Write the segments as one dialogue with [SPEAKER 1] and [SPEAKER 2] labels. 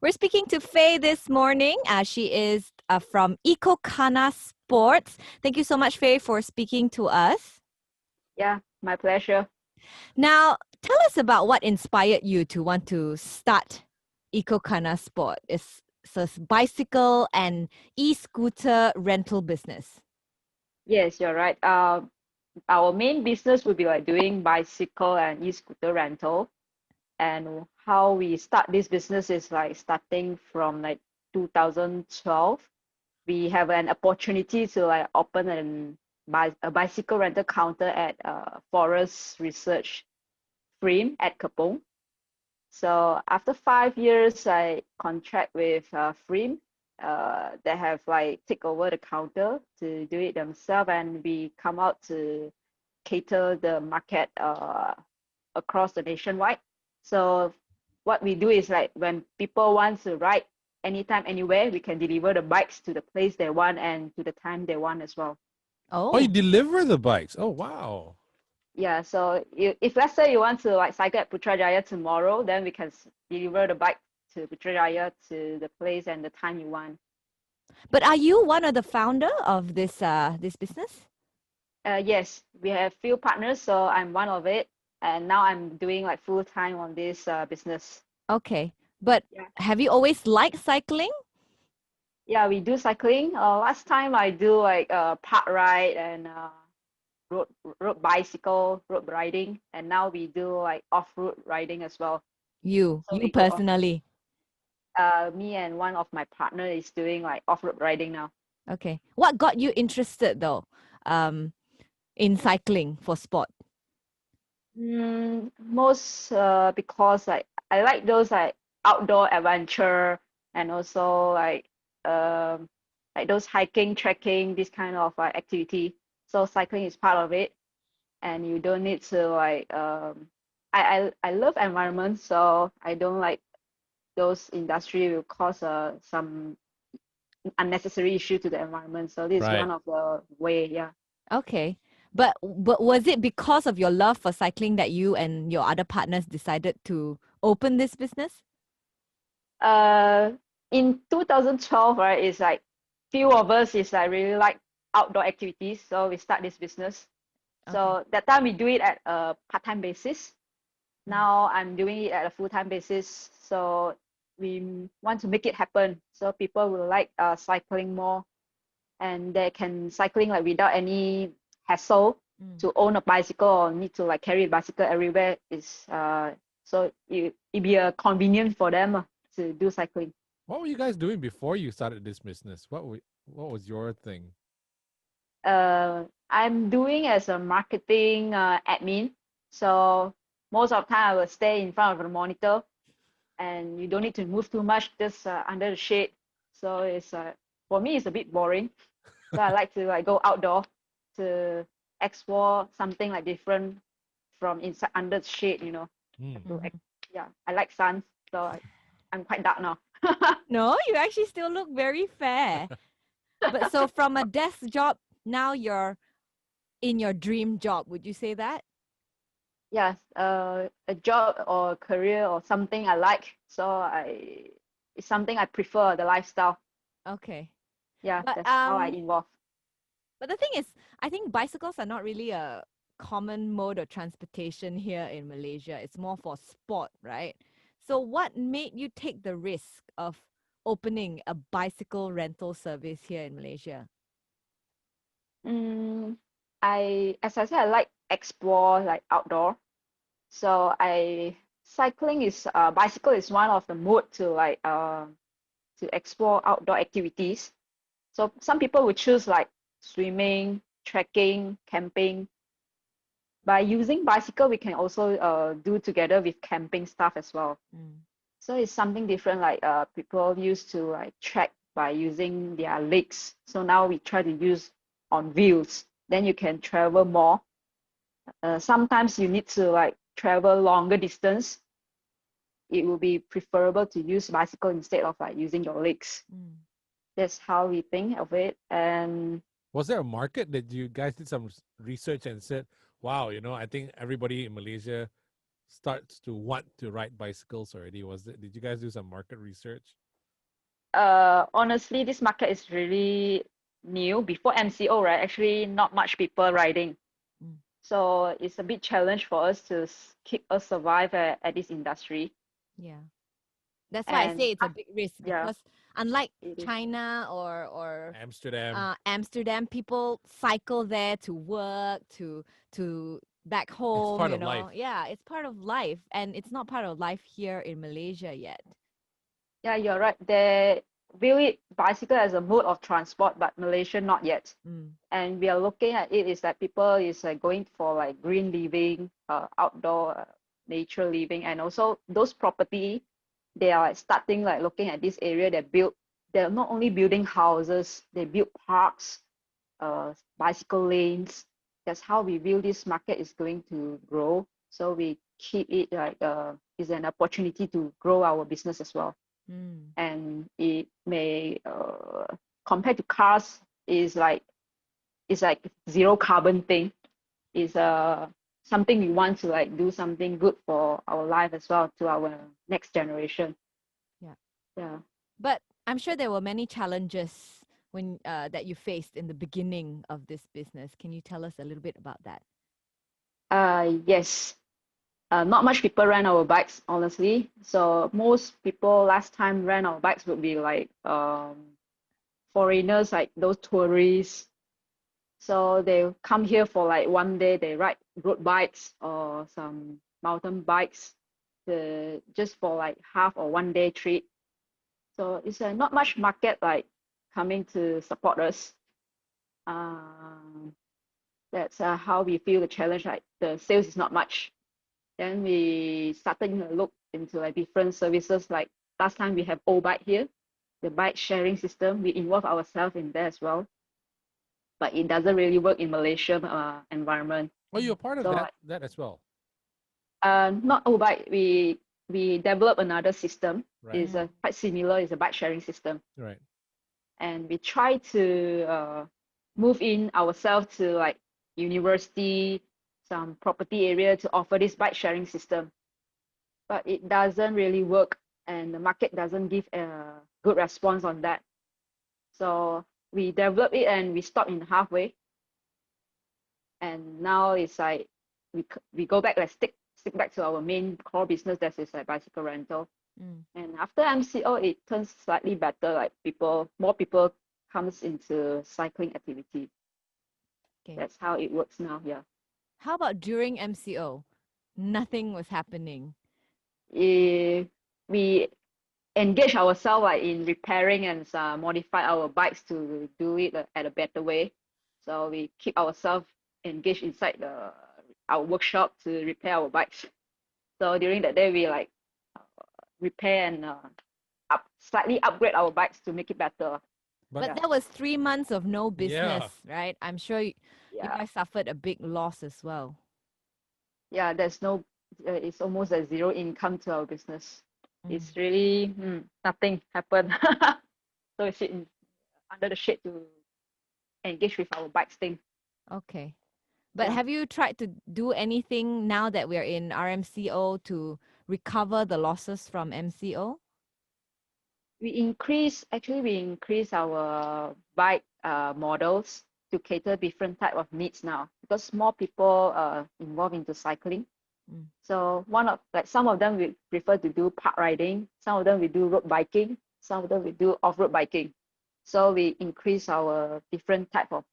[SPEAKER 1] We're speaking to Faye this morning. She is from Ecocana Sports. Thank you so much, Faye, for speaking to us.
[SPEAKER 2] Yeah, my pleasure.
[SPEAKER 1] Now, tell us about what inspired you to want to start Ecocana Sport. It's a bicycle and e-scooter rental business.
[SPEAKER 2] Yes, you're right. Our main business will be like doing bicycle and e-scooter rental. And how we start this business is like starting from like 2012. We have an opportunity to like open a bicycle rental counter at Forest Research Frame at Kapong. So after 5 years, I contract with Frame. They have like take over the counter to do it themselves, and we come out to cater the market across the nationwide. So what we do is like when people want to ride anytime, anywhere, we can deliver the bikes to the place they want and to the time they want as well.
[SPEAKER 3] Oh, you
[SPEAKER 1] Oh,
[SPEAKER 3] deliver the bikes. Oh, wow.
[SPEAKER 2] Yeah, so if let's say you want to like cycle at Putrajaya tomorrow, then we can deliver the bike to Putrajaya to the place and the time you want.
[SPEAKER 1] but are you one of the founder of this business?
[SPEAKER 2] Yes, we have few partners, so I'm one of it, and now I'm doing like full time on this business.
[SPEAKER 1] Okay, but
[SPEAKER 2] Yeah.
[SPEAKER 1] have you always liked cycling?
[SPEAKER 2] Yeah, we do cycling. Last time I do like park ride and road road riding, and now we do like off-road riding as well. So
[SPEAKER 1] You
[SPEAKER 2] we go off.
[SPEAKER 1] personally.
[SPEAKER 2] Me and one of my partner is doing like off-road riding now.
[SPEAKER 1] Okay. What got you interested though, in cycling for sport?
[SPEAKER 2] Most because I like those like outdoor adventure and also like those hiking, trekking, this kind of activity. So cycling is part of it, and you don't need to like I love environment, so I don't like those industry will cause some unnecessary issue to the environment. So this is
[SPEAKER 3] Right.
[SPEAKER 2] one of the way, yeah.
[SPEAKER 1] Okay. But was it because of your love for cycling that you and your other partners decided to open this business?
[SPEAKER 2] Uh, in 2012, right, it's like few of us is like really like outdoor activities, so we start this business.
[SPEAKER 1] Okay.
[SPEAKER 2] So that time we do it at a part-time basis.
[SPEAKER 1] Mm.
[SPEAKER 2] Now I'm doing it at a full-time basis. So we want to make it happen. So people will like cycling more, and they can cycling like without any hassle
[SPEAKER 1] Mm.
[SPEAKER 2] to own a bicycle or need to like carry a bicycle everywhere is so it be a convenient for them to do cycling.
[SPEAKER 3] What were you guys doing before you started this business? What was your thing?
[SPEAKER 2] I'm doing as a marketing admin. So most of the time I will stay in front of the monitor, and you don't need to move too much, just under the shade. So it's for me it's a bit boring. So I like to like go outdoor to explore something like different from inside under the shade, you know.
[SPEAKER 3] Mm.
[SPEAKER 2] To
[SPEAKER 1] Mhm.
[SPEAKER 2] yeah, I like sun, so I'm quite dark now.
[SPEAKER 1] No, you actually still look very fair. But so from a desk job, now you're in your dream job. Would you say that?
[SPEAKER 2] Yes, a job or a career or something I like. So it's something I prefer, the lifestyle.
[SPEAKER 1] Okay.
[SPEAKER 2] Yeah,
[SPEAKER 1] But
[SPEAKER 2] that's how I involve.
[SPEAKER 1] but the thing is, I think bicycles are not really a common mode of transportation here in Malaysia. It's more for sport, right? So what made you take the risk of opening a bicycle rental service here in Malaysia?
[SPEAKER 2] Mm, as I said, I like explore like outdoor. So I cycling is bicycle is one of the mode to explore outdoor activities. So some people would choose like swimming, trekking, camping. By using bicycle, we can also do together with camping stuff as well.
[SPEAKER 1] Mm.
[SPEAKER 2] So it's something different. Like people used to like trek by using their legs. So now we try to use on wheels. Then you can travel more. Sometimes you need to like travel longer distance. It will be preferable to use bicycle instead of like using your legs.
[SPEAKER 1] Mm.
[SPEAKER 2] That's how we think of it. And
[SPEAKER 3] Was there a market that you guys did some research and said, "Wow, I think everybody in Malaysia starts to want to ride bicycles already? Did you guys do some market research?
[SPEAKER 2] Honestly, this market is really new. Before MCO, right? Actually, not much people riding.
[SPEAKER 1] Mm.
[SPEAKER 2] So it's a big challenge for us to keep us survive at this industry.
[SPEAKER 1] Yeah. That's why I
[SPEAKER 2] And
[SPEAKER 1] say it's a big risk
[SPEAKER 2] yeah,
[SPEAKER 1] because unlike
[SPEAKER 2] it is.
[SPEAKER 1] China or
[SPEAKER 3] Amsterdam.
[SPEAKER 1] Amsterdam, people cycle there to work, to back
[SPEAKER 3] It's
[SPEAKER 1] home,
[SPEAKER 3] part
[SPEAKER 1] you
[SPEAKER 3] of
[SPEAKER 1] know.
[SPEAKER 3] life.
[SPEAKER 1] Yeah, it's part of life, and it's not part of life here in Malaysia yet.
[SPEAKER 2] Yeah, you're right. They view it bicycle as a mode of transport, but Malaysia not yet.
[SPEAKER 1] Mm.
[SPEAKER 2] And we are looking at it is that people is going for like green living, outdoor nature living, and also those property, they are like starting like looking at this area. They're not only building houses, they build parks, bicycle lanes. That's how we view this market is going to grow. So we keep it like is an opportunity to grow our business as well.
[SPEAKER 1] Mm.
[SPEAKER 2] And it may compared to cars is like it's like zero carbon thing. Is something we want to like do something good for our life as well to our next generation.
[SPEAKER 1] Yeah.
[SPEAKER 2] Yeah.
[SPEAKER 1] But I'm sure there were many challenges when that you faced in the beginning of this business. Can you tell us a little bit about that?
[SPEAKER 2] Yes. Not much people rent our bikes, honestly. So most people last time rent our bikes would be like foreigners, like those tourists. So they come here for like one day, they ride road bikes or some mountain bikes just for like half or one day trip. So it's not much market like coming to support us. Um, that's how we feel the challenge. Like the sales is not much. Then we started to look into like different services. Like last time we have O-Bike here, the bike sharing system. We involve ourselves in there as well, but it doesn't really work in Malaysian environment.
[SPEAKER 3] Oh, you're part of
[SPEAKER 2] So
[SPEAKER 3] that as well.
[SPEAKER 2] not O-Bike. We develop another system.
[SPEAKER 3] Right.
[SPEAKER 2] Is quite similar. It's a bike sharing system,
[SPEAKER 3] Right.
[SPEAKER 2] and we try to move in ourselves to like university, some property area to offer this bike sharing system. But it doesn't really work, and the market doesn't give a good response on that. So we develop it and we stop in halfway, and now it's like we go back, like stick back to our main core business, that is like bicycle rental.
[SPEAKER 1] Mm.
[SPEAKER 2] And after MCO, it turns slightly better. Like more people comes into cycling activity.
[SPEAKER 1] Okay.
[SPEAKER 2] That's how it works now. Yeah.
[SPEAKER 1] How about during MCO? Nothing was happening.
[SPEAKER 2] We engage ourselves like in repairing and modify our bikes to do it at a better way. So we keep ourselves engaged inside our workshop to repair our bikes. So during that day, we like repair and slightly upgrade our bikes to make it better.
[SPEAKER 3] But
[SPEAKER 1] But
[SPEAKER 2] Yeah,
[SPEAKER 1] that was 3 months of no business,
[SPEAKER 3] yeah,
[SPEAKER 1] right? I'm sure you
[SPEAKER 2] yeah,
[SPEAKER 1] guys suffered a big loss as well.
[SPEAKER 2] yeah. There's no, it's almost a zero income to our business.
[SPEAKER 1] Mm.
[SPEAKER 2] It's really nothing happened. So we sit under the shade to engage with our bikes thing.
[SPEAKER 1] Okay. But
[SPEAKER 2] Yeah.
[SPEAKER 1] have you tried to do anything now that we're in RMCO to recover the losses from MCO?
[SPEAKER 2] We increase our bike models to cater different type of needs now, because more people involved into cycling.
[SPEAKER 1] Mm.
[SPEAKER 2] So some of them we prefer to do park riding, some of them we do road biking, some of them we do off-road biking. So we increase our different type of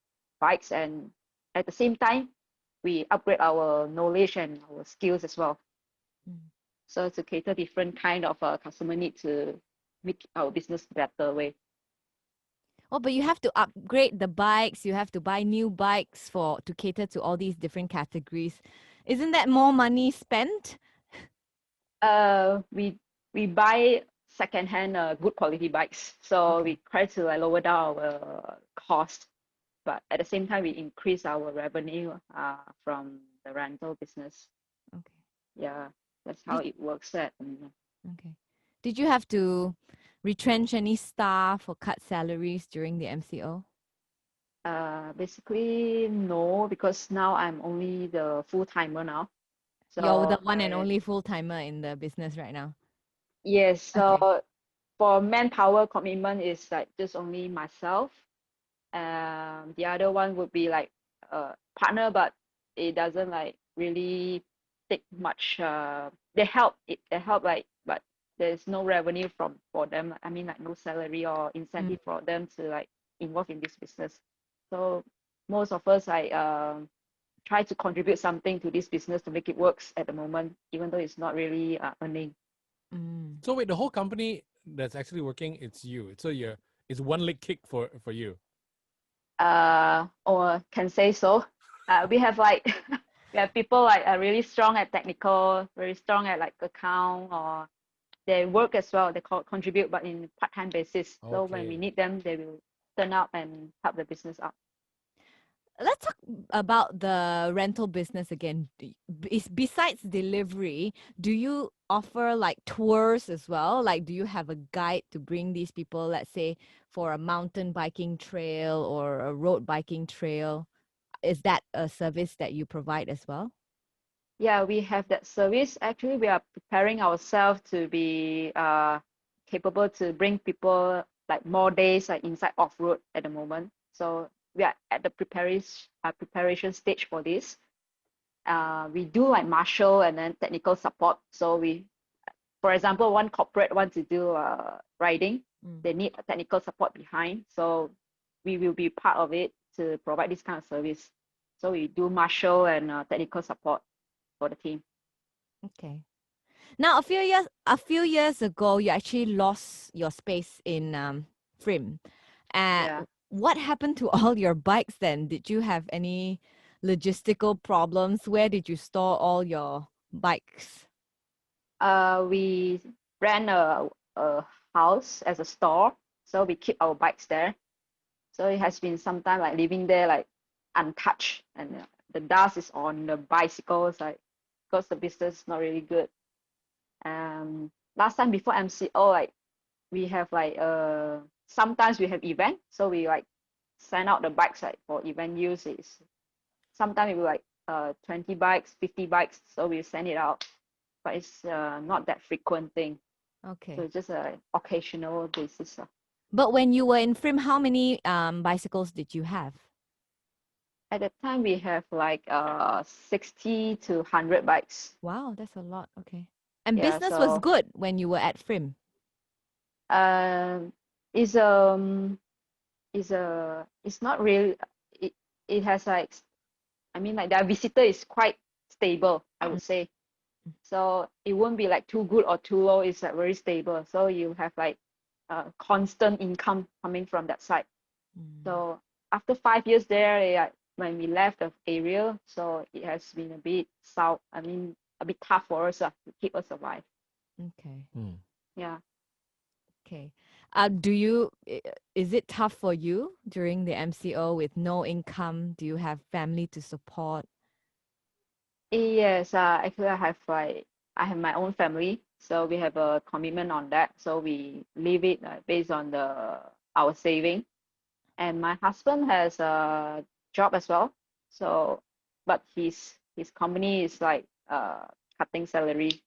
[SPEAKER 2] bikes, and at the same time we upgrade our knowledge and our skills as well.
[SPEAKER 1] Mm.
[SPEAKER 2] So to cater different kind of customer need to make our business better way.
[SPEAKER 1] Oh, but you have to upgrade the bikes. You have to buy new bikes to cater to all these different categories. Isn't that more money spent?
[SPEAKER 2] We buy second-hand good quality bikes, so
[SPEAKER 1] Okay.
[SPEAKER 2] we try to like lower down our cost, but at the same time we increase our revenue from the rental business.
[SPEAKER 1] Okay.
[SPEAKER 2] Yeah, that's how
[SPEAKER 1] Did
[SPEAKER 2] it works at.
[SPEAKER 1] Okay. Did you have to retrench any staff or cut salaries during the MCO?
[SPEAKER 2] Basically no, because now I'm only the full-timer now.
[SPEAKER 1] You're the
[SPEAKER 2] So
[SPEAKER 1] one and only full-timer in the business right now.
[SPEAKER 2] yes,
[SPEAKER 1] Okay.
[SPEAKER 2] so for manpower commitment is like just only myself. The other one would be like a partner, but it doesn't like really take much. They help like, but there's no revenue for them. I mean, like no salary or
[SPEAKER 1] Mm.
[SPEAKER 2] incentive for them to like involve in this business. So most of us like try to contribute something to this business to make it works at the moment, even though it's not really earning.
[SPEAKER 1] Mm.
[SPEAKER 3] So wait, the whole company that's actually working, it's you. So it's one leg kick for you.
[SPEAKER 2] Or can say so. We have like we have people like are really strong at technical, very strong at like account, or they work as well. They contribute, but in part-time basis. So when we
[SPEAKER 3] Okay.
[SPEAKER 2] need them, they will turn up and help the business out.
[SPEAKER 1] Let's talk about the rental business again. Besides delivery, do you offer like tours as well? Like, do you have a guide to bring these people, let's say, for a mountain biking trail or a road biking trail? Is that a service that you provide as well?
[SPEAKER 2] Yeah, we have that service. Actually, we are preparing ourselves to be capable to bring people like more days like inside off-road at the moment. So we are at the preparation stage for this. We do like marshal and then technical support. So for example, one corporate wants to do riding,
[SPEAKER 1] Mm.
[SPEAKER 2] they need a technical support behind. So we will be part of it to provide this kind of service. So we do marshal and technical support for the team.
[SPEAKER 1] Okay. Now, a few years ago, you actually lost your space in Frim.
[SPEAKER 2] Yeah.
[SPEAKER 1] What happened to all your bikes then? Did you have any logistical problems? Where did you store all your bikes?
[SPEAKER 2] We ran a house as a store, so we keep our bikes there. So it has been some time like living there like untouched, and the dust is on the bicycles like because the business is not really good. Last time before MCO, like we have like sometimes we have event, so we like send out the bikes like for event use. Is sometimes it will like 20 bikes, 50 bikes, so we send it out, but it's not that frequent thing. So
[SPEAKER 1] Okay.
[SPEAKER 2] it's just a occasional basis.
[SPEAKER 1] But when you were in Frim, how many bicycles did you have?
[SPEAKER 2] At that time, we have like 60 to 100 bikes.
[SPEAKER 1] Wow, that's a lot. Okay. And
[SPEAKER 2] Yeah,
[SPEAKER 1] business was
[SPEAKER 2] so
[SPEAKER 1] good when you were at Frim.
[SPEAKER 2] um, it's it's not really it, it has like I mean like their visitor is quite stable, I would say. So it won't be like too good or too low. It's like very stable. So you have like constant income coming from that side.
[SPEAKER 1] Mm.
[SPEAKER 2] So after 5 years there, when we left the area, so it has been a bit I mean, a bit tough for us to keep us alive.
[SPEAKER 1] Okay.
[SPEAKER 3] Hmm.
[SPEAKER 2] Yeah.
[SPEAKER 1] Okay. Is it tough for you during the MCO with no income? Do you have family to support?
[SPEAKER 2] Yes, actually I have my own family, so we have a commitment on that. So we leave it based on the our saving. And my husband has a job as well. So, but his company is like cutting salary.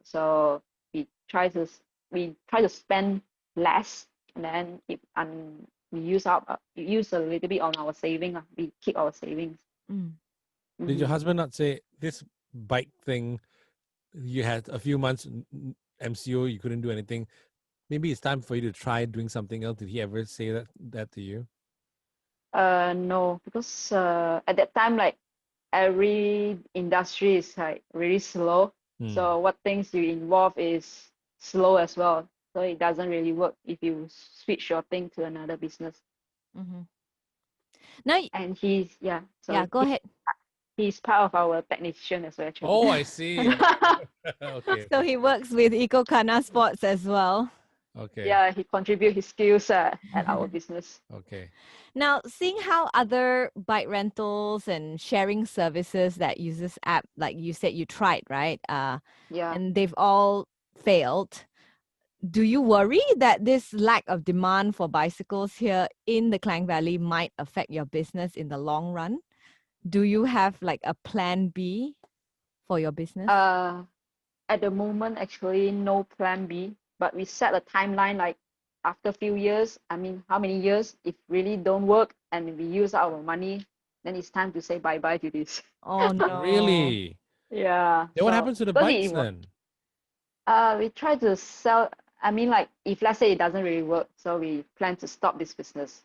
[SPEAKER 2] So we try to we try to spend less, and then we use a little bit on our saving. We keep our savings.
[SPEAKER 1] Mm.
[SPEAKER 3] Did your
[SPEAKER 2] Mm-hmm.
[SPEAKER 3] husband not say this bike thing? You had a few months MCO, you couldn't do anything. Maybe it's time for you to try doing something else. Did he ever say that to you?
[SPEAKER 2] No, because at that time, like every industry is like really slow.
[SPEAKER 3] Hmm.
[SPEAKER 2] So what things you involve is slow as well. So it doesn't really work if you switch your thing to another business.
[SPEAKER 1] Mm-hmm. Now,
[SPEAKER 2] And
[SPEAKER 1] yeah,
[SPEAKER 2] so
[SPEAKER 1] go ahead.
[SPEAKER 2] he's part of our technician as well, actually.
[SPEAKER 3] Oh, I see. Okay,
[SPEAKER 1] So
[SPEAKER 3] okay,
[SPEAKER 1] he works with Ecocana Sports as well.
[SPEAKER 3] okay,
[SPEAKER 2] Yeah, he contribute his skills at our business.
[SPEAKER 3] okay.
[SPEAKER 1] Now, seeing how other bike rentals and sharing services that use this app, like you said, you tried, right?
[SPEAKER 2] Yeah.
[SPEAKER 1] And they've all failed. Do you worry that this lack of demand for bicycles here in the Klang Valley might affect your business in the long run? Do you have like a plan B? for your business?
[SPEAKER 2] At the moment, actually, no plan B, but we set a timeline like after a few years. I mean, how many years? If really don't work and we use our money, then it's time to say bye-bye to this.
[SPEAKER 1] Oh no.
[SPEAKER 3] Really?
[SPEAKER 2] Yeah.
[SPEAKER 3] Then what
[SPEAKER 2] So
[SPEAKER 3] happens to the
[SPEAKER 2] because
[SPEAKER 3] bikes then?
[SPEAKER 2] we try to sell. I mean, like if let's say it doesn't really work, so we plan to stop this business.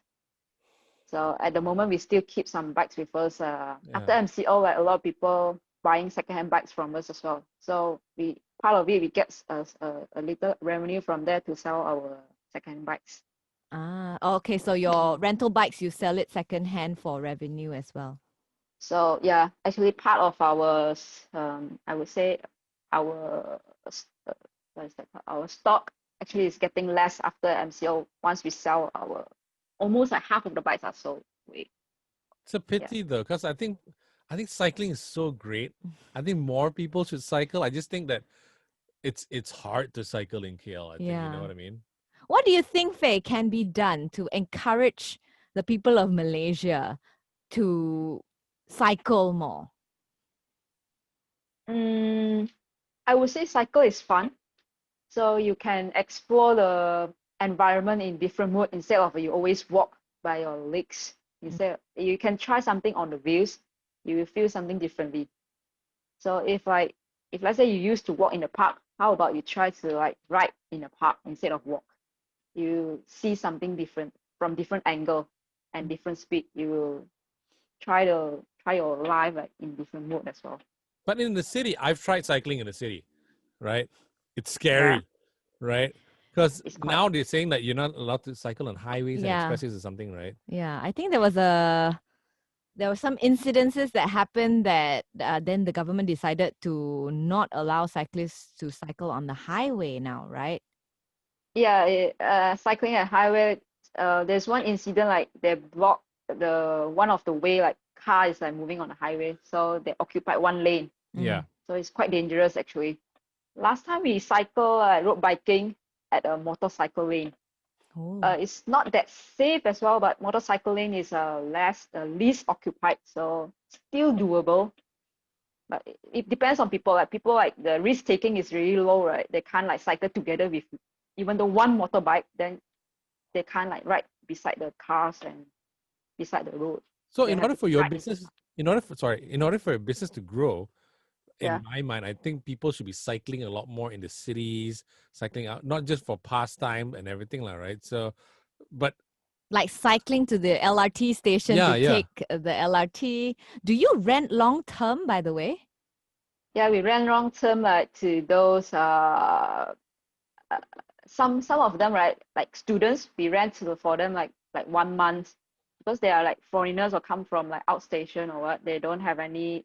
[SPEAKER 2] So at the moment, we still keep some bikes with us. After
[SPEAKER 3] Yeah.
[SPEAKER 2] MCO, like a lot of people buying secondhand bikes from us as well. So we part of it, we get a little revenue from there to sell our secondhand bikes.
[SPEAKER 1] Okay. So your rental bikes, you sell it secondhand for revenue as well.
[SPEAKER 2] So yeah, actually part of our, I would say our, what is that called? Our stock actually is getting less after MCO once we sell our, almost like half of the bikes are sold.
[SPEAKER 3] It's a
[SPEAKER 2] Yeah.
[SPEAKER 3] pity though, because I think cycling is so great. I think more people should cycle. I just think that it's hard to cycle in KL. I think you know
[SPEAKER 1] Yeah.
[SPEAKER 3] what I mean.
[SPEAKER 1] What do you think, Faye, can be done to encourage the people of Malaysia to cycle more?
[SPEAKER 2] I would say cycle is fun. So you can explore the environment in different mode instead of you always walk by your legs. Instead, you can try something on the wheels. You will feel something differently. So if let's say you used to walk in the park, how about you try to like ride in the park instead of walk? You see something different from different angle and different speed. You will try your life like in different mode as well.
[SPEAKER 3] But in the city, I've tried cycling in the city, right? It's
[SPEAKER 2] Yeah,
[SPEAKER 3] scary, right? Because
[SPEAKER 2] it's quite.
[SPEAKER 3] now they're saying that you're not allowed to cycle on highways and
[SPEAKER 1] Yeah.
[SPEAKER 3] expressways or something, right?
[SPEAKER 1] Yeah. I think there were some incidences that happened that then the government decided to not allow cyclists to cycle on the highway now, right?
[SPEAKER 2] Yeah, cycling at highway. There's one incident like they blocked the one of the way like car is like moving on the highway, so they occupied one lane.
[SPEAKER 3] Yeah.
[SPEAKER 2] So it's quite dangerous actually. Last time we cycle road biking at a motorcycle lane.
[SPEAKER 1] Oh.
[SPEAKER 2] It's not that safe as well, but motorcycle lane is least occupied, so still doable. But it depends on people. Like people like the risk taking is really low, right? They can't like cycle together with even though one motorbike, then they can't like ride beside the cars and beside the road.
[SPEAKER 3] So
[SPEAKER 2] They
[SPEAKER 3] in
[SPEAKER 2] have
[SPEAKER 3] order
[SPEAKER 2] to
[SPEAKER 3] for your
[SPEAKER 2] ride into.
[SPEAKER 3] business, in order for your business to grow, in
[SPEAKER 2] Yeah.
[SPEAKER 3] my mind, I think people should be cycling a lot more in the cities, cycling out, not just for pastime and everything, like, right? So, but
[SPEAKER 1] Like cycling to the LRT station
[SPEAKER 3] yeah,
[SPEAKER 1] to
[SPEAKER 3] yeah,
[SPEAKER 1] take the LRT. Do you rent long term, by the way?
[SPEAKER 2] Yeah, we ran long term to those uh, some of them, right, like students, we rent for them like 1 month because they are like foreigners or come from like outstation or what, they don't have any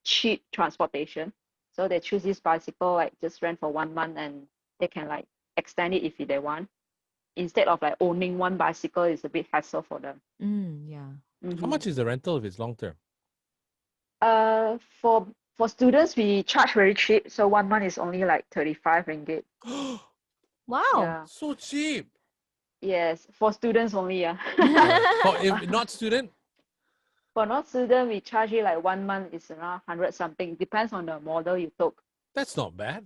[SPEAKER 2] cheap transportation, so they choose this bicycle like just rent for 1 month and they can like extend it if they want, instead of like owning one bicycle is a bit hassle for them.
[SPEAKER 1] Yeah.
[SPEAKER 3] how
[SPEAKER 2] Mm-hmm.
[SPEAKER 3] much is the rental if it's long term?
[SPEAKER 2] For students we charge very cheap, so 1 month is only like 35 ringgit.
[SPEAKER 1] Wow.
[SPEAKER 2] Yeah.
[SPEAKER 3] So cheap.
[SPEAKER 2] Yes, for students only, yeah.
[SPEAKER 3] For if not student,
[SPEAKER 2] For non-student, we charge you like 1 month is around 100 something. Depends on the model you took.
[SPEAKER 3] that's not bad.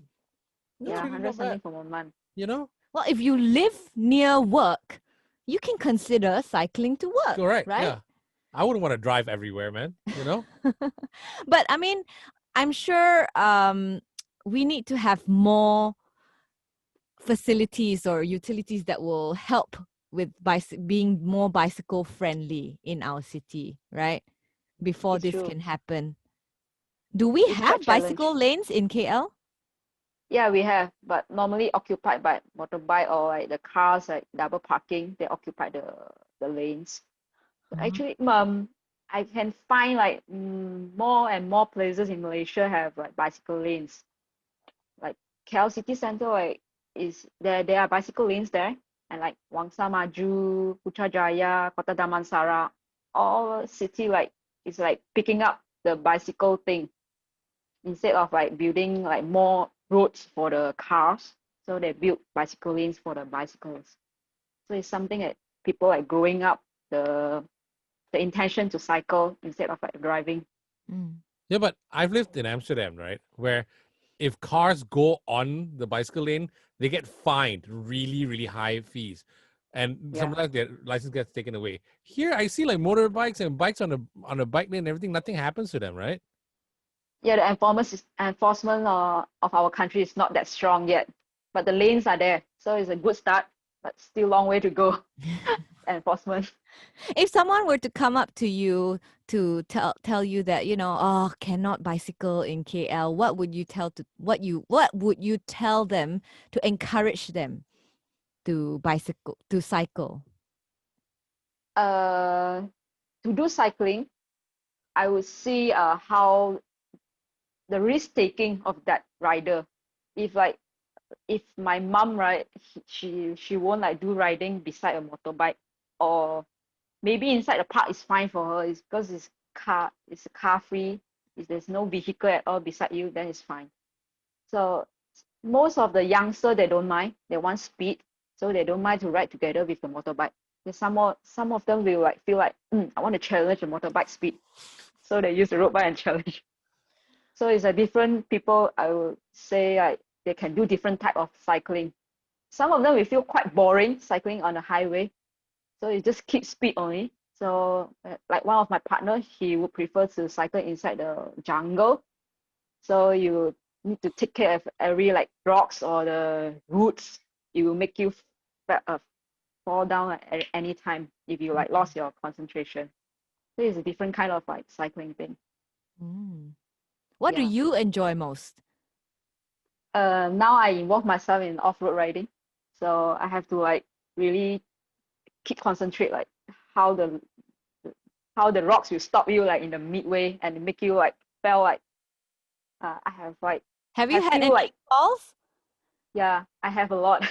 [SPEAKER 3] That's
[SPEAKER 2] Yeah,
[SPEAKER 3] really
[SPEAKER 2] 100
[SPEAKER 3] not bad.
[SPEAKER 2] something for 1 month.
[SPEAKER 3] You know,
[SPEAKER 1] Well, if you live near work, you can consider cycling to work,
[SPEAKER 3] correct?
[SPEAKER 1] right?
[SPEAKER 3] Yeah, I wouldn't want to drive everywhere, man. You know,
[SPEAKER 1] But I mean, I'm sure we need to have more facilities or utilities that will help with being more bicycle friendly in our city, right? Before
[SPEAKER 2] It's
[SPEAKER 1] this
[SPEAKER 2] true.
[SPEAKER 1] can happen. Do we
[SPEAKER 2] It's quite
[SPEAKER 1] have bicycle
[SPEAKER 2] challenge.
[SPEAKER 1] lanes in KL?
[SPEAKER 2] Yeah, we have, but normally occupied by motorbike or like the cars, like double parking, they occupy the lanes.
[SPEAKER 1] Uh-huh.
[SPEAKER 2] Actually, I can find like more and more places in Malaysia have like bicycle lanes. Like KL city center, like is there are bicycle lanes there, and like Wangsa Maju, Putrajaya, Kota Damansara, all city like is like picking up the bicycle thing instead of like building like more roads for the cars. So they build bicycle lanes for the bicycles. So it's something that people like growing up the intention to cycle instead of like driving.
[SPEAKER 1] Mm.
[SPEAKER 3] Yeah, but I've lived in Amsterdam, right? Where if cars go on the bicycle lane, they get fined really, really high fees. And
[SPEAKER 2] Yeah.
[SPEAKER 3] sometimes their license gets taken away. Here I see like motorbikes and bikes on a bike lane and everything, nothing happens to them, right?
[SPEAKER 2] Yeah, the enforcement of our country is not that strong yet, but the lanes are there, so it's a good start, but still long way to go. Enforcement.
[SPEAKER 1] If someone were to come up to you to tell you that, oh, cannot bicycle in KL, what would you tell them to encourage them to cycle?
[SPEAKER 2] Uh, to do cycling, I would see how the risk taking of that rider. If like if my mom, right, she won't like do riding beside a motorbike, or maybe inside the park is fine for her. It's because it's car free. If there's no vehicle at all beside you, then it's fine. So most of the youngster, they don't mind. They want speed, so they don't mind to ride together with the motorbike. There's some of them will like feel like, I want to challenge the motorbike speed, so they use the road bike and challenge. So it's a different people. I would say like they can do different type of cycling. Some of them will feel quite boring cycling on the highway, so you just keep speed only. So like one of my partner, he would prefer to cycle inside the jungle. So you need to take care of every like rocks or the roots. It will make you fall down at any time if you like lost your concentration. So it's a different kind of like cycling thing.
[SPEAKER 1] Mm. What do
[SPEAKER 2] Yeah.
[SPEAKER 1] you enjoy most?
[SPEAKER 2] Now I involve myself in off-road riding, so I have to like really keep concentrate like how the how the rocks will stop you like in the midway and make you like feel like I have like
[SPEAKER 1] Have you
[SPEAKER 2] I
[SPEAKER 1] had
[SPEAKER 2] feel
[SPEAKER 1] any
[SPEAKER 2] like
[SPEAKER 1] falls?
[SPEAKER 2] yeah, I have a lot.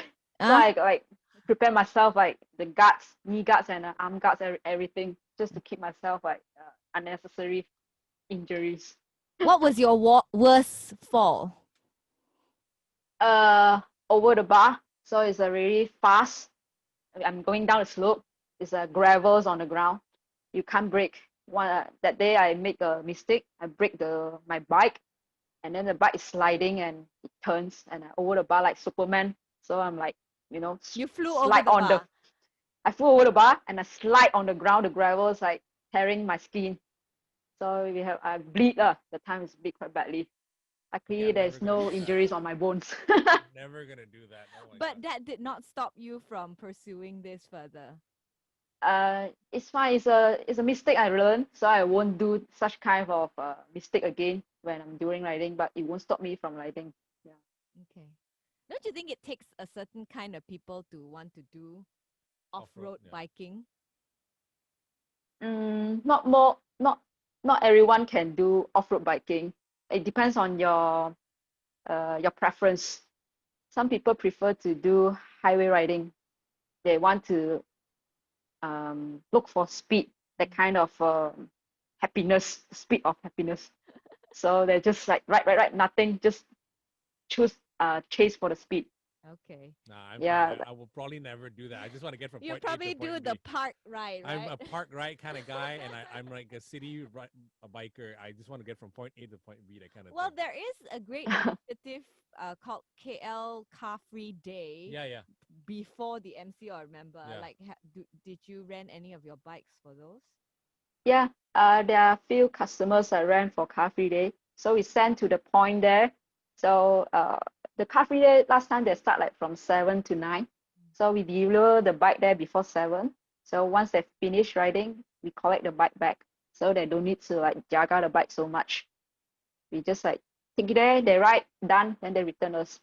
[SPEAKER 2] So
[SPEAKER 1] Uh,
[SPEAKER 2] I like prepare myself like the guards, knee guards and arm guards, everything just to keep myself like unnecessary injuries.
[SPEAKER 1] what was your worst fall?
[SPEAKER 2] Uh, over the bar, so it's a really fast. I'm going down the slope. It's a gravels on the ground. You can't brake. That day I make a mistake. I break the my bike, and then the bike is sliding and it turns and I over the bar like Superman. So I'm like,
[SPEAKER 1] You flew over
[SPEAKER 2] slide
[SPEAKER 1] the
[SPEAKER 2] on the.
[SPEAKER 1] bar.
[SPEAKER 2] I flew over the bar and I slide on the ground. The gravel is like tearing my skin. So I bleed. The time is bleed quite badly.
[SPEAKER 3] Okay,
[SPEAKER 2] Luckily,
[SPEAKER 3] I'm never
[SPEAKER 2] there's
[SPEAKER 3] gonna
[SPEAKER 2] no
[SPEAKER 3] do that.
[SPEAKER 2] injuries on my bones.
[SPEAKER 3] Never gonna do that. Oh my god.
[SPEAKER 1] But that did not stop you from pursuing this further.
[SPEAKER 2] It's fine. It's a mistake I learned, so I won't do such kind of mistake again when I'm doing riding. But it won't stop me from riding. Yeah.
[SPEAKER 1] Okay. Don't you think it takes a certain kind of people to want to do
[SPEAKER 3] Off-road,
[SPEAKER 1] off-road
[SPEAKER 3] yeah.
[SPEAKER 1] biking?
[SPEAKER 2] Not more. Not everyone can do off-road biking. It depends on your preference. Some people prefer to do highway riding. They want to look for speed, that kind of happiness, speed of happiness. So they're just like right, nothing, just chase for the speed.
[SPEAKER 1] Okay.
[SPEAKER 3] Nah, I'm fine.
[SPEAKER 2] Yeah,
[SPEAKER 3] I will probably never do that. I just want to get from
[SPEAKER 1] You
[SPEAKER 3] point A to
[SPEAKER 1] probably do
[SPEAKER 3] point
[SPEAKER 1] the
[SPEAKER 3] B.
[SPEAKER 1] park ride,
[SPEAKER 3] I'm
[SPEAKER 1] right?
[SPEAKER 3] a park ride kind of guy, and I'm like a a biker. I just want to get from point A to point B, that kind of
[SPEAKER 1] Well,
[SPEAKER 3] thing.
[SPEAKER 1] there is a great initiative called KL Car Free Day
[SPEAKER 3] Yeah, yeah,
[SPEAKER 1] before the MCO, I remember.
[SPEAKER 3] yeah.
[SPEAKER 1] Like, did you rent any of your bikes for those?
[SPEAKER 2] yeah. There are few customers that ran for car free day, so we sent to the point there. So the car free day last time they start like from 7 to 9, so we deliver the bike there before 7. So once they finish riding, we collect the bike back, so they don't need to like jaga the bike so much. We just like take it there, they ride, done, then they return us.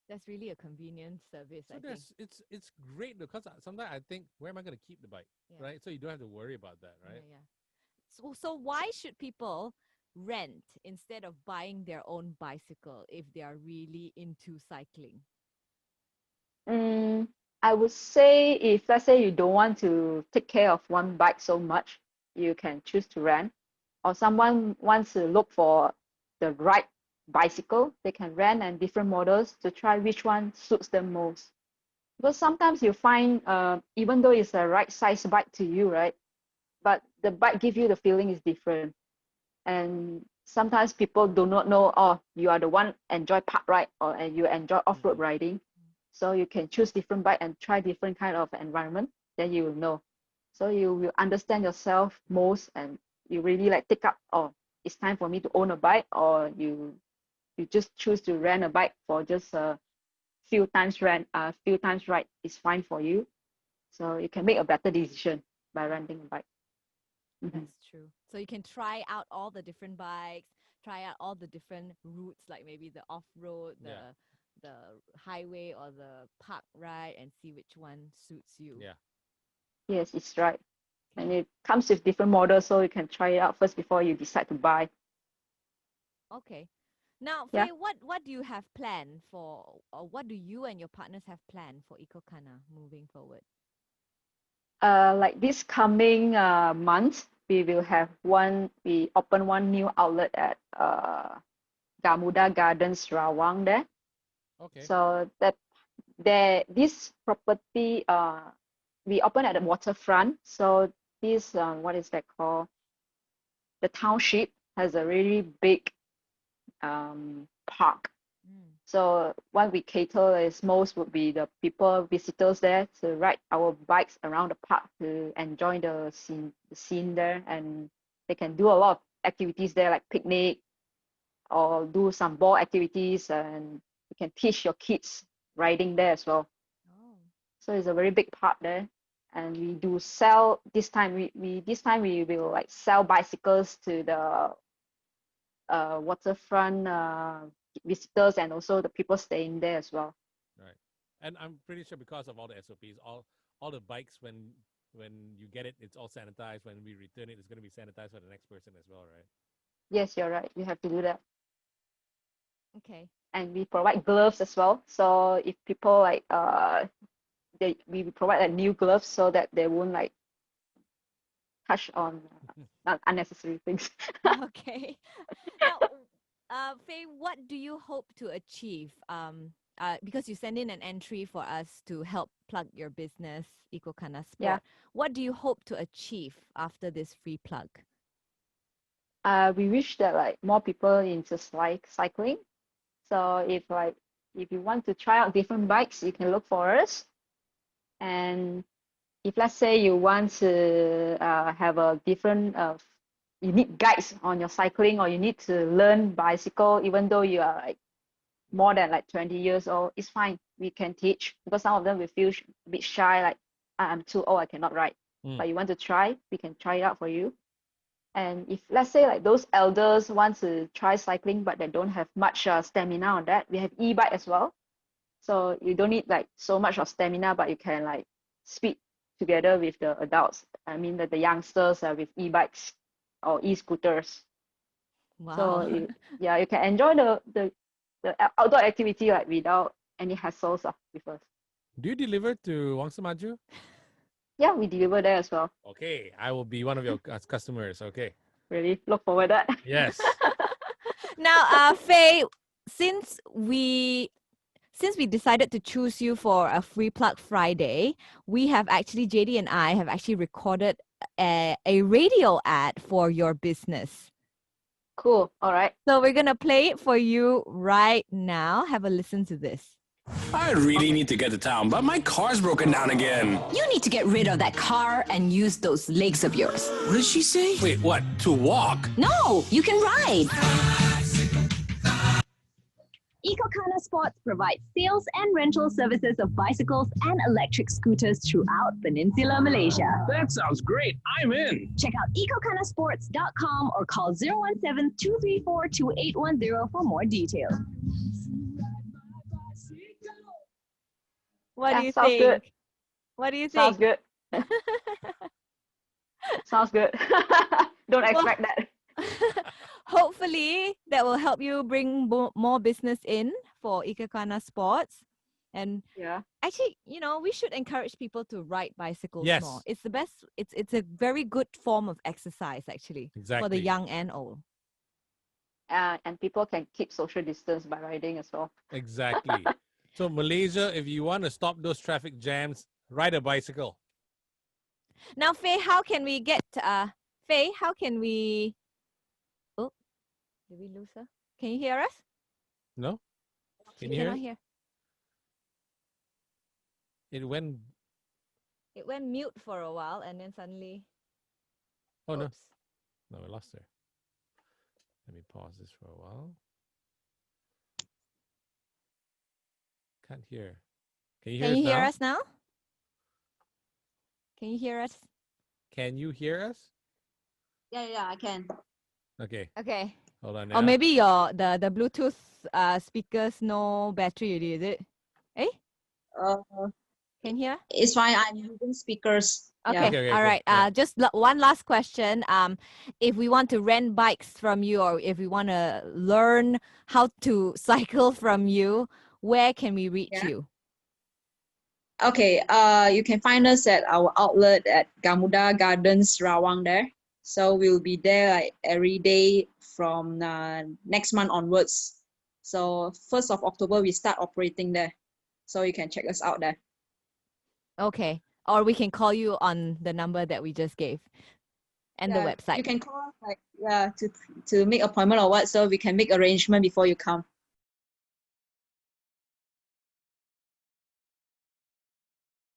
[SPEAKER 1] That's really a convenient service,
[SPEAKER 3] So
[SPEAKER 1] I think.
[SPEAKER 3] there's it's great because sometimes I think, where am I gonna keep the bike,
[SPEAKER 1] Yeah.
[SPEAKER 3] right? So you don't have to worry about that,
[SPEAKER 1] Yeah,
[SPEAKER 3] right?
[SPEAKER 1] yeah. So why should people rent instead of buying their own bicycle if they are really into cycling?
[SPEAKER 2] Mm, I would say if let's say you don't want to take care of one bike so much, you can choose to rent. Or someone wants to look for the right bicycle, they can rent and different models to try which one suits them most. Because sometimes you find, even though it's the right size bike to you, right? But the bike give you the feeling is different. And sometimes people do not know, oh, you are the one enjoy park ride or and you enjoy off-road riding. So you can choose different bike and try different kind of environment, then you will know. So you will understand yourself most and you really like take up, oh, it's time for me to own a bike, or you just choose to rent a bike for just a few times ride is fine for you. So you can make a better decision by renting a bike.
[SPEAKER 1] That's true. So you can try out all the different bikes, try out all the different routes, like maybe the off-road, the highway, or the park ride, and see which one suits you.
[SPEAKER 3] Yeah.
[SPEAKER 2] Yes, it's right. And it comes with different models, so you can try it out first before you decide to buy.
[SPEAKER 1] Okay. Now,
[SPEAKER 2] Yeah.
[SPEAKER 1] Faye, what do you have planned for, or what do you and your partners have planned for Ecocana moving forward?
[SPEAKER 2] Like this coming month, we open one new outlet at Gamuda Gardens, Rawang there.
[SPEAKER 3] Okay.
[SPEAKER 2] So this property we open at the waterfront. So this what is that called? The township has a really big park. So what we cater is most would be the visitors there to ride our bikes around the park to enjoy the scene there, and they can do a lot of activities there like picnic or do some ball activities, and you can teach your kids riding there as well.
[SPEAKER 1] Oh.
[SPEAKER 2] So it's a very big park there. And we do sell this time we will like sell bicycles to the waterfront visitors and also the people staying there as well.
[SPEAKER 3] Right. And I'm pretty sure because of all the SOPs, all the bikes when you get it, it's all sanitized. When we return it, it's going to be sanitized for the next person as well, right?
[SPEAKER 2] Yes, you're right. You have to do that.
[SPEAKER 1] Okay.
[SPEAKER 2] And we provide gloves as well. So if people like we provide like new gloves so that they won't like touch on unnecessary things.
[SPEAKER 1] Okay. Now, Faye, what do you hope to achieve? Because you send in an entry for us to help plug your business, Ecocana Sport.
[SPEAKER 2] Yeah.
[SPEAKER 1] What do you hope to achieve after this free plug?
[SPEAKER 2] We wish that like more people into cycling. So if you want to try out different bikes, you can look for us. And if let's say you want to have a different you need guides on your cycling, or you need to learn bicycle even though you are like more than like 20 years old, it's fine, we can teach, because some of them will feel a bit shy, like I'm too old, I cannot ride. But you want to try, we can try it out for you. And if let's say like those elders want to try cycling but they don't have much stamina on that, we have e-bike as well. So you don't need like so much of stamina, but you can like speed together with the adults. I mean the youngsters with e-bikes or e-scooters.
[SPEAKER 1] Wow.
[SPEAKER 2] So you can enjoy the outdoor activity like without any hassles with us.
[SPEAKER 3] Do you deliver to Wangsa Maju?
[SPEAKER 2] Yeah, we deliver there as well.
[SPEAKER 3] Okay, I will be one of your customers. Okay.
[SPEAKER 2] Really look forward to that.
[SPEAKER 3] Yes.
[SPEAKER 1] Now, Faye, since we decided to choose you for a free plug Friday, JD and I have actually recorded a radio ad for your business.
[SPEAKER 2] Cool. All right.
[SPEAKER 1] So we're going to play it for you right now. Have a listen to this.
[SPEAKER 4] I really need to get to town, but my car's broken down again.
[SPEAKER 5] You need to get rid of that car and use those legs of yours.
[SPEAKER 4] What did she say? Wait, what? To walk?
[SPEAKER 5] No, you can ride. Ecocana Sports provides sales and rental services of bicycles and electric scooters throughout Peninsular Malaysia.
[SPEAKER 4] That sounds great. I'm in.
[SPEAKER 5] Check out ecocanasports.com or call 017-234-2810 for more details.
[SPEAKER 1] What do you
[SPEAKER 2] sounds
[SPEAKER 1] think?
[SPEAKER 2] good.
[SPEAKER 1] What do you
[SPEAKER 2] Sounds
[SPEAKER 1] think?
[SPEAKER 2] good. Sounds good. Don't expect that.
[SPEAKER 1] Hopefully that will help you bring more business in for Ecocana Sports. And actually, we should encourage people to ride bicycles more. It's the best. It's a very good form of exercise, actually, for the young and old.
[SPEAKER 2] And people can keep social distance by riding as well.
[SPEAKER 3] Exactly. So Malaysia, if you want to stop those traffic jams, ride a bicycle.
[SPEAKER 1] Now, Faye, how can we get? Faye, how can we? Oh, Did we lose her? Can you hear us?
[SPEAKER 3] No?
[SPEAKER 1] She
[SPEAKER 3] Can you hear
[SPEAKER 1] cannot
[SPEAKER 3] us?
[SPEAKER 1] hear.
[SPEAKER 3] It went.
[SPEAKER 1] It went mute for a while and then suddenly.
[SPEAKER 3] Oh, no.
[SPEAKER 1] Oops.
[SPEAKER 3] No, I lost her. Let me pause this for a while. Can't hear. Can you hear
[SPEAKER 1] Can
[SPEAKER 3] us
[SPEAKER 1] you hear
[SPEAKER 3] now?
[SPEAKER 1] us now? Can you hear us?
[SPEAKER 3] Can you hear us?
[SPEAKER 5] Yeah, I can.
[SPEAKER 3] Okay.
[SPEAKER 1] Okay.
[SPEAKER 3] Hold on
[SPEAKER 1] Or
[SPEAKER 3] now.
[SPEAKER 1] maybe the Bluetooth speakers no battery already, is it? Eh? Can you hear?
[SPEAKER 5] It's fine. I'm using speakers.
[SPEAKER 1] Okay.
[SPEAKER 3] Okay,
[SPEAKER 1] All
[SPEAKER 3] cool.
[SPEAKER 1] right.
[SPEAKER 3] Yeah.
[SPEAKER 1] Just one last question. If we want to rent bikes from you, or if we want to learn how to cycle from you, where can we reach
[SPEAKER 5] Yeah.
[SPEAKER 1] you?
[SPEAKER 5] Okay, you can find us at our outlet at Gamuda Gardens, Rawang there. So we'll be there like every day from next month onwards. So 1st of October, we start operating there. So you can check us out there.
[SPEAKER 1] Okay. Or we can call you on the number that we just gave and the
[SPEAKER 5] Yeah,
[SPEAKER 1] website.
[SPEAKER 5] you can call us to make appointment or what, so we can make arrangement before you come.